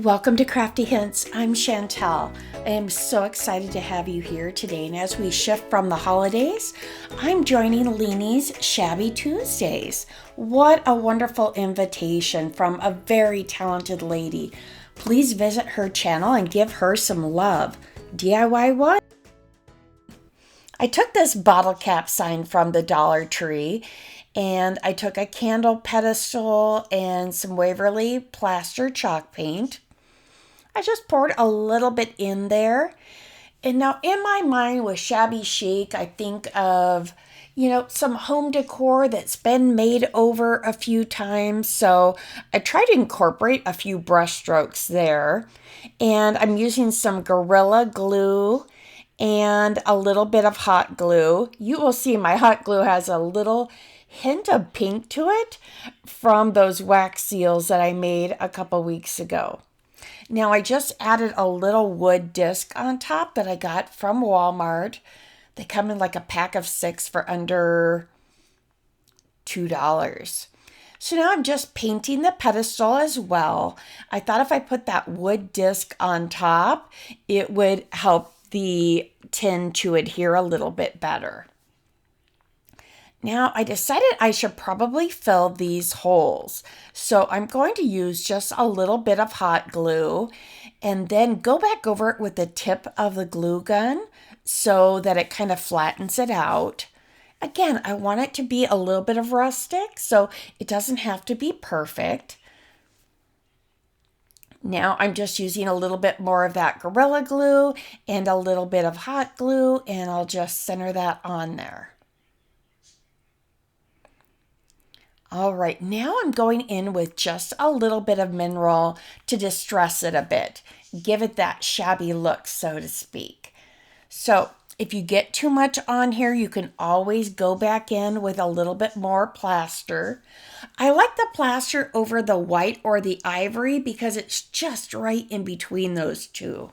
Welcome to Crafty Hints. I'm Chantel. I am so excited to have you here today. And as we shift from the holidays, I'm joining Leany's Shabby Tuesdays. What a wonderful invitation from a very talented lady. Please visit her channel and give her some love. DIY what? I took this bottle cap sign from the Dollar Tree and I took a candle pedestal and some Waverly plaster chalk paint. I just poured a little bit in there. And now in my mind with Shabby Chic, I think of, some home decor that's been made over a few times. So I try to incorporate a few brush strokes there. And I'm using some Gorilla Glue and a little bit of hot glue. You will see my hot glue has a little hint of pink to it from those wax seals that I made a couple weeks ago. Now I just added a little wood disc on top that I got from Walmart. They come in like a pack of 6 for under $2. So now I'm just painting the pedestal as well. I thought if I put that wood disc on top, it would help the tin to adhere a little bit better. Now I decided I should probably fill these holes. So I'm going to use just a little bit of hot glue and then go back over it with the tip of the glue gun so that it kind of flattens it out. Again, I want it to be a little bit of rustic, so it doesn't have to be perfect. Now I'm just using a little bit more of that Gorilla Glue and a little bit of hot glue, and I'll just center that on there. All right, now I'm going in with just a little bit of mineral to distress it a bit, give it that shabby look, so to speak. So if you get too much on here, you can always go back in with a little bit more plaster. I like the plaster over the white or the ivory because it's just right in between those two.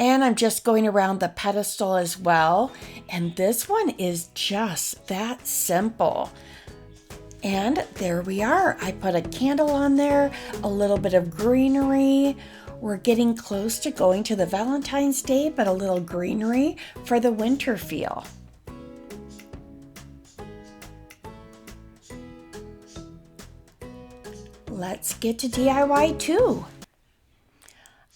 And I'm just going around the pedestal as well. And this one is just that simple. And there we are. I put a candle on there, a little bit of greenery. We're getting close to going to the Valentine's Day, but a little greenery for the winter feel. Let's get to DIY too.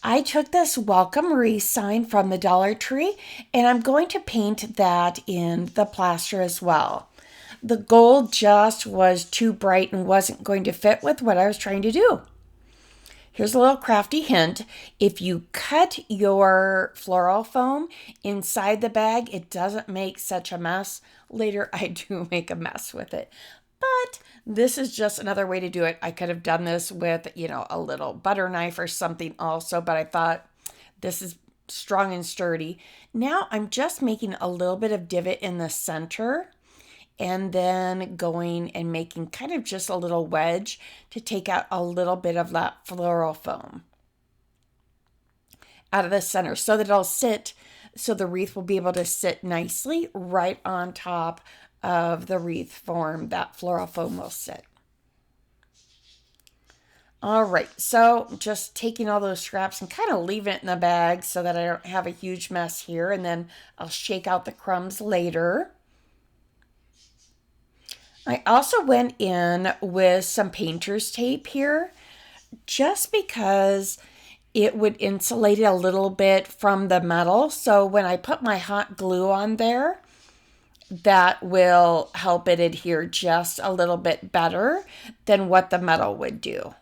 I took this welcome wreath sign from the Dollar Tree and I'm going to paint that in the plaster as well. The gold just was too bright and wasn't going to fit with what I was trying to do. Here's a little crafty hint. If you cut your floral foam inside the bag, it doesn't make such a mess. Later, I do make a mess with it. But this is just another way to do it. I could have done this with, a little butter knife or something also, but I thought this is strong and sturdy. Now I'm just making a little bit of divot in the center and then going and making kind of just a little wedge to take out a little bit of that floral foam out of the center so that it'll sit, so the wreath will be able to sit nicely right on top of the wreath form. That floral foam will sit. All right, so just taking all those scraps and kind of leaving it in the bag so that I don't have a huge mess here, and then I'll shake out the crumbs later. I also went in with some painter's tape here just because it would insulate it a little bit from the metal. So when I put my hot glue on there, that will help it adhere just a little bit better than what the metal would do.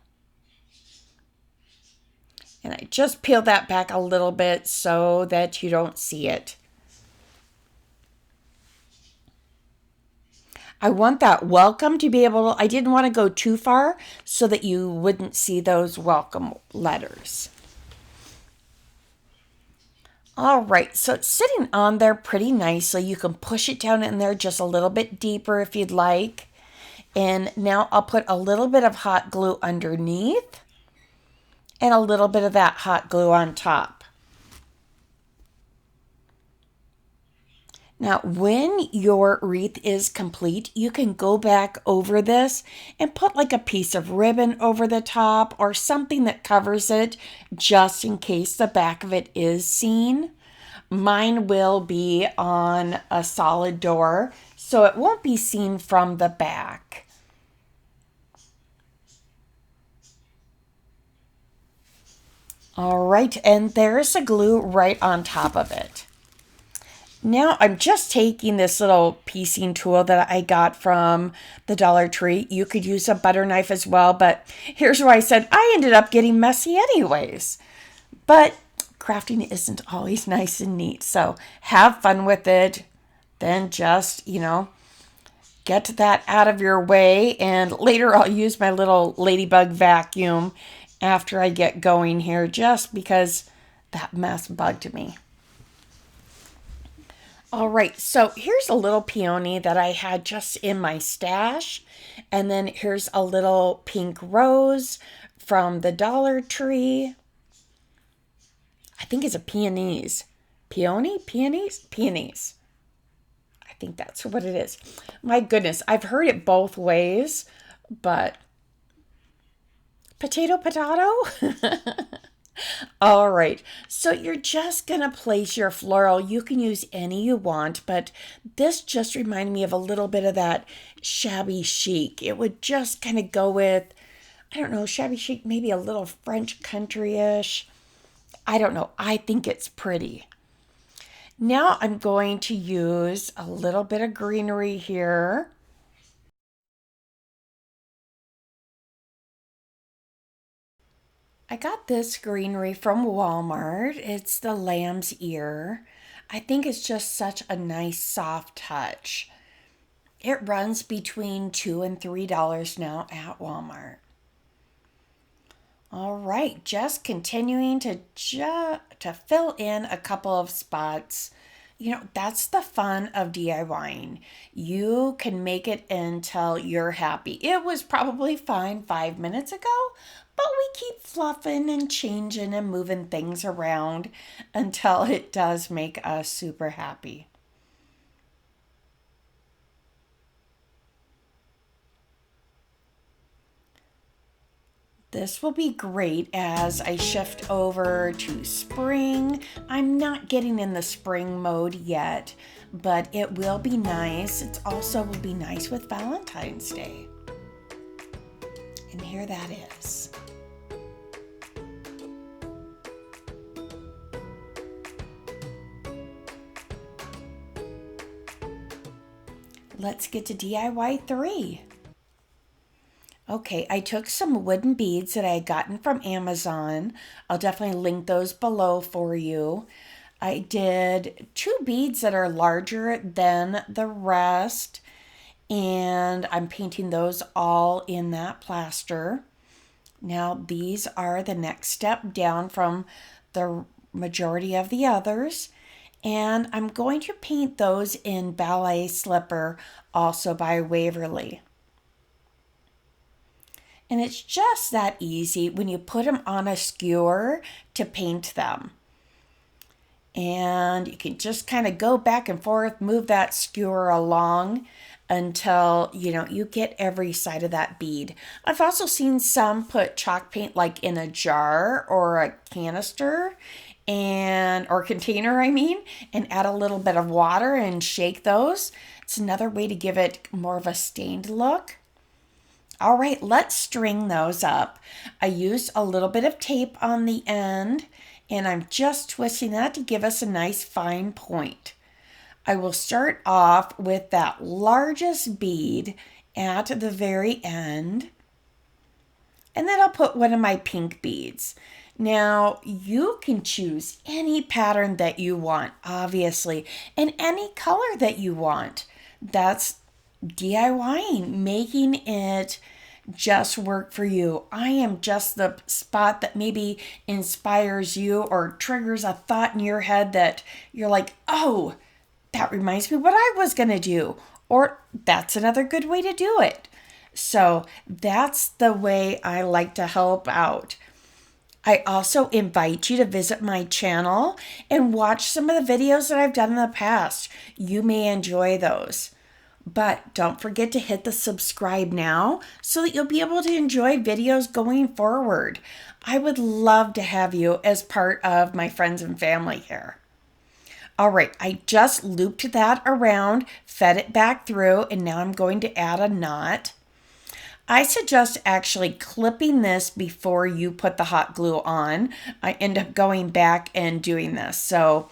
And I just peel that back a little bit so that you don't see it. I want that welcome to be able to, I didn't want to go too far so that you wouldn't see those welcome letters. All right, so it's sitting on there pretty nicely. You can push it down in there just a little bit deeper if you'd like. And now I'll put a little bit of hot glue underneath and a little bit of that hot glue on top. Now, when your wreath is complete, you can go back over this and put like a piece of ribbon over the top or something that covers it just in case the back of it is seen. Mine will be on a solid door, so it won't be seen from the back. All right, and there's the glue right on top of it. Now I'm just taking this little piecing tool that I got from the Dollar Tree. You could use a butter knife as well, but here's where I said I ended up getting messy anyways. But crafting isn't always nice and neat, so have fun with it. Then just, get that out of your way, and later I'll use my little ladybug vacuum after I get going here just because that mess bugged me. All right, so here's a little peony that I had just in my stash. And then here's a little pink rose from the Dollar Tree. I think it's a peonies. Peony? Peonies? Peonies. I think that's what it is. My goodness, I've heard it both ways, but potato, potato? All right, so you're just going to place your floral. You can use any you want, but this just reminded me of a little bit of that Shabby Chic. It would just kind of go with, I don't know, Shabby Chic, maybe a little French country-ish. I don't know. I think it's pretty. Now I'm going to use a little bit of greenery here. I got this greenery from Walmart. It's the lamb's ear. I think it's just such a nice soft touch. It runs between $2 and $3 now at Walmart. All right, just continuing to fill in a couple of spots. That's the fun of DIYing. You can make it until you're happy. It was probably fine 5 minutes ago, but we keep fluffing and changing and moving things around until it does make us super happy. This will be great as I shift over to spring. I'm not getting in the spring mode yet, but it will be nice. It also will be nice with Valentine's Day. And here that is. Let's get to DIY 3. Okay, I took some wooden beads that I had gotten from Amazon. I'll definitely link those below for you. I did 2 beads that are larger than the rest, and I'm painting those all in that plaster. Now, these are the next step down from the majority of the others, and I'm going to paint those in Ballet Slipper, also by Waverly. And it's just that easy when you put them on a skewer to paint them. And you can just kind of go back and forth, move that skewer along until, you get every side of that bead. I've also seen some put chalk paint like in a jar or a canister or container, and add a little bit of water and shake those. It's another way to give it more of a stained look. All right, let's string those up. I used a little bit of tape on the end, and I'm just twisting that to give us a nice fine point. I will start off with that largest bead at the very end, and then I'll put one of my pink beads. Now, you can choose any pattern that you want, obviously, and any color that you want. That's DIYing, making it just work for you. I am just the spot that maybe inspires you or triggers a thought in your head that you're like, oh, that reminds me what I was going to do, or that's another good way to do it. So that's the way I like to help out. I also invite you to visit my channel and watch some of the videos that I've done in the past. You may enjoy those. But don't forget to hit the subscribe now so that you'll be able to enjoy videos going forward. I would love to have you as part of my friends and family here. All right, I just looped that around, fed it back through, and now I'm going to add a knot. I suggest actually clipping this before you put the hot glue on. I end up going back and doing this. So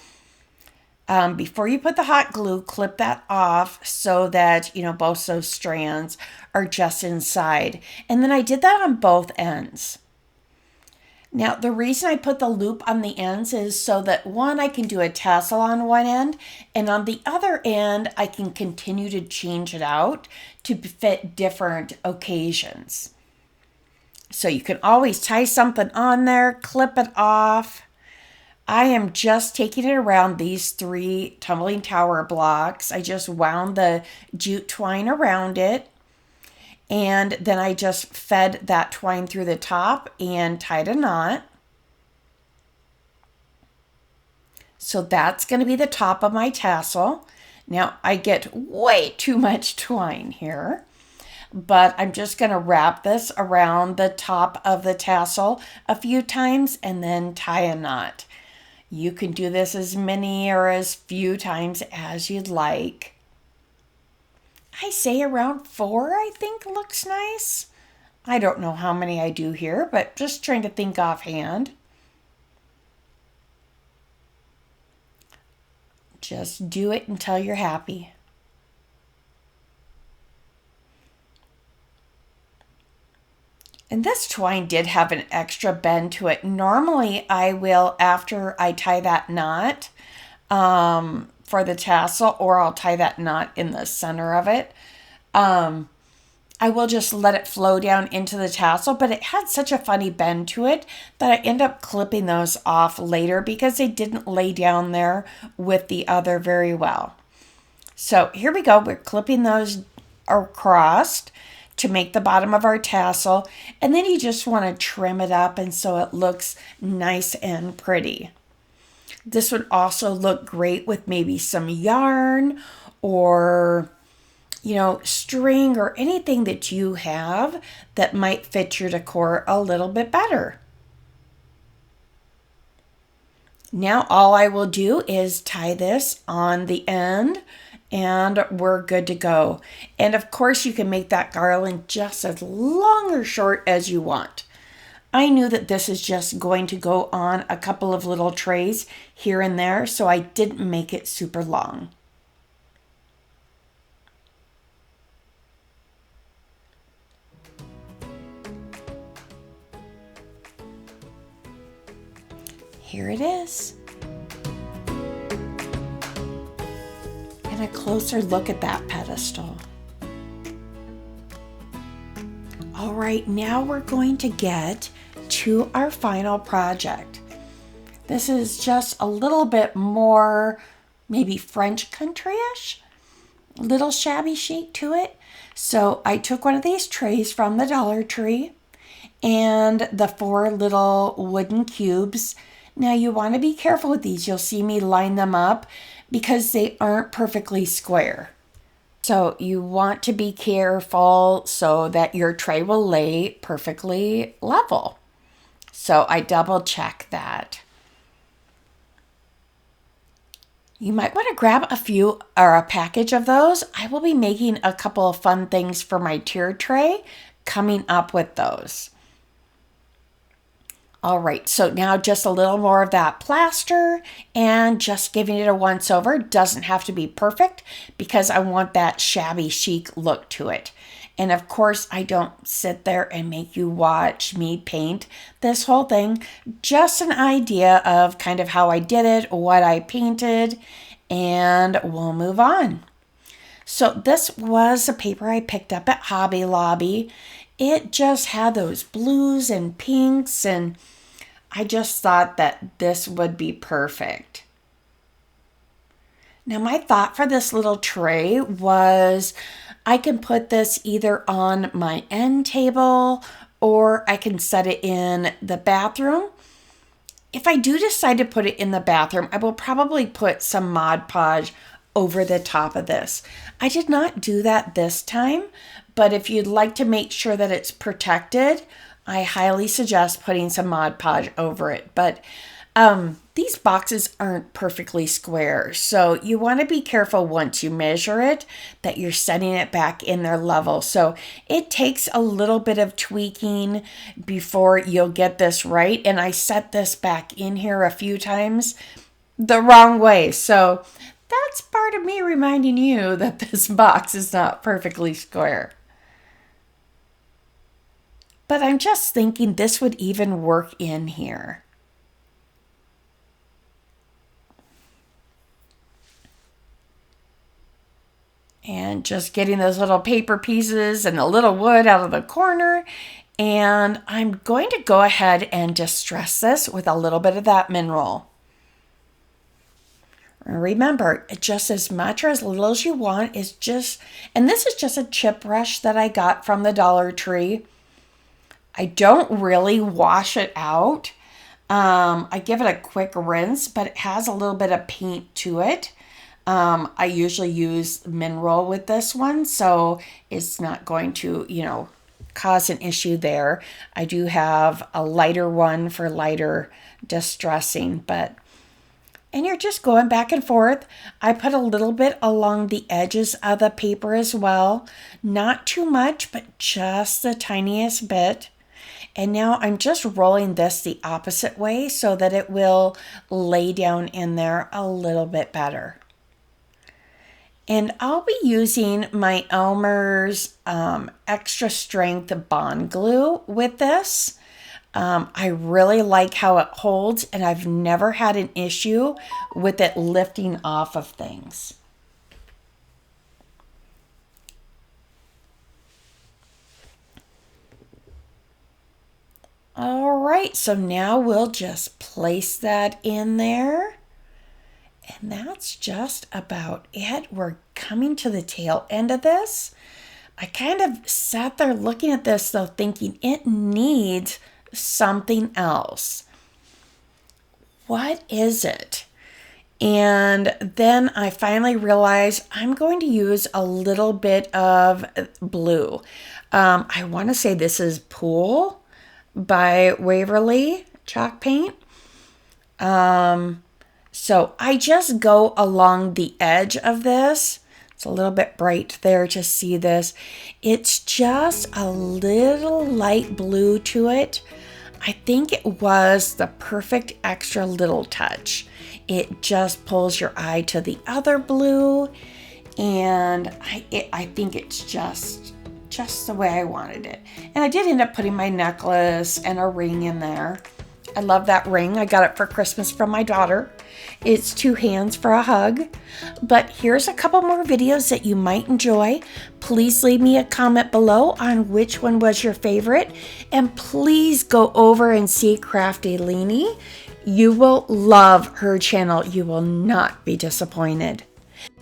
before you put the hot glue, clip that off so that, both those strands are just inside. And then I did that on both ends. Now, the reason I put the loop on the ends is so that one, I can do a tassel on one end, and on the other end, I can continue to change it out to fit different occasions. So you can always tie something on there, clip it off. I am just taking it around these 3 tumbling tower blocks. I just wound the jute twine around it. And then I just fed that twine through the top and tied a knot. So that's going to be the top of my tassel. Now I get way too much twine here, but I'm just going to wrap this around the top of the tassel a few times and then tie a knot. You can do this as many or as few times as you'd like. I say around 4, I think looks nice. I don't know how many I do here, but just trying to think offhand. Just do it until you're happy. And this twine did have an extra bend to it. Normally I will, after I tie that knot, for the tassel, or I'll tie that knot in the center of it. I will just let it flow down into the tassel, but it had such a funny bend to it that I end up clipping those off later because they didn't lay down there with the other very well. So here we go. We're clipping those across to make the bottom of our tassel, and then you just want to trim it up and so it looks nice and pretty. This would also look great with maybe some yarn or, string or anything that you have that might fit your decor a little bit better. Now all I will do is tie this on the end and we're good to go. And of course you can make that garland just as long or short as you want. I knew that this is just going to go on a couple of little trays here and there, so I didn't make it super long. Here it is. And a closer look at that pedestal. All right, now we're going to get to our final project. This is just a little bit more maybe French country-ish, little shabby chic to it. So I took one of these trays from the Dollar Tree and the 4 little wooden cubes. Now you want to be careful with these. You'll see me line them up because they aren't perfectly square. So you want to be careful so that your tray will lay perfectly level. So I double check that. You might want to grab a few or a package of those. I will be making a couple of fun things for my tier tray coming up with those. All right, so now just a little more of that plaster and just giving it a once over. Doesn't have to be perfect because I want that shabby chic look to it. And of course, I don't sit there and make you watch me paint this whole thing. Just an idea of kind of how I did it, what I painted, and we'll move on. So this was a paper I picked up at Hobby Lobby. It just had those blues and pinks, and I just thought that this would be perfect. Now my thought for this little tray was I can put this either on my end table or I can set it in the bathroom. If I do decide to put it in the bathroom, I will probably put some Mod Podge over the top of this. I did not do that this time, but if you'd like to make sure that it's protected, I highly suggest putting some Mod Podge over it. But these boxes aren't perfectly square, so you want to be careful once you measure it that you're setting it back in their level. So it takes a little bit of tweaking before you'll get this right. And I set this back in here a few times the wrong way. So that's part of me reminding you that this box is not perfectly square. But I'm just thinking this would even work in here. And just getting those little paper pieces and a little wood out of the corner. And I'm going to go ahead and distress this with a little bit of that mineral. Remember, just as much or as little as you want is just, and this is just a chip brush that I got from the Dollar Tree. I don't really wash it out. I give it a quick rinse, but it has a little bit of paint to it. I usually use mineral with this one, so it's not going to, cause an issue there. I do have a lighter one for lighter distressing, and you're just going back and forth. I put a little bit along the edges of the paper as well. Not too much, but just the tiniest bit. And now I'm just rolling this the opposite way so that it will lay down in there a little bit better. And I'll be using my Elmer's extra strength bond glue with this. I really like how it holds, and I've never had an issue with it lifting off of things. All right, so now we'll just place that in there. And that's just about it. We're coming to the tail end of this. I kind of sat there looking at this though, thinking it needs something else. What is it? And then I finally realized I'm going to use a little bit of blue. I want to say this is Pool by Waverly chalk paint. So I just go along the edge of this. It's a little bit bright there to see this. It's just a little light blue to it. I think it was the perfect extra little touch. It just pulls your eye to the other blue, and I think it's just the way I wanted it. And I did end up putting my necklace and a ring in there. I love that ring. I got it for Christmas from my daughter. It's 2 hands for a hug. But here's a couple more videos that you might enjoy. Please leave me a comment below on which one was your favorite. And please go over and see Krafty Leeny. You will love her channel. You will not be disappointed.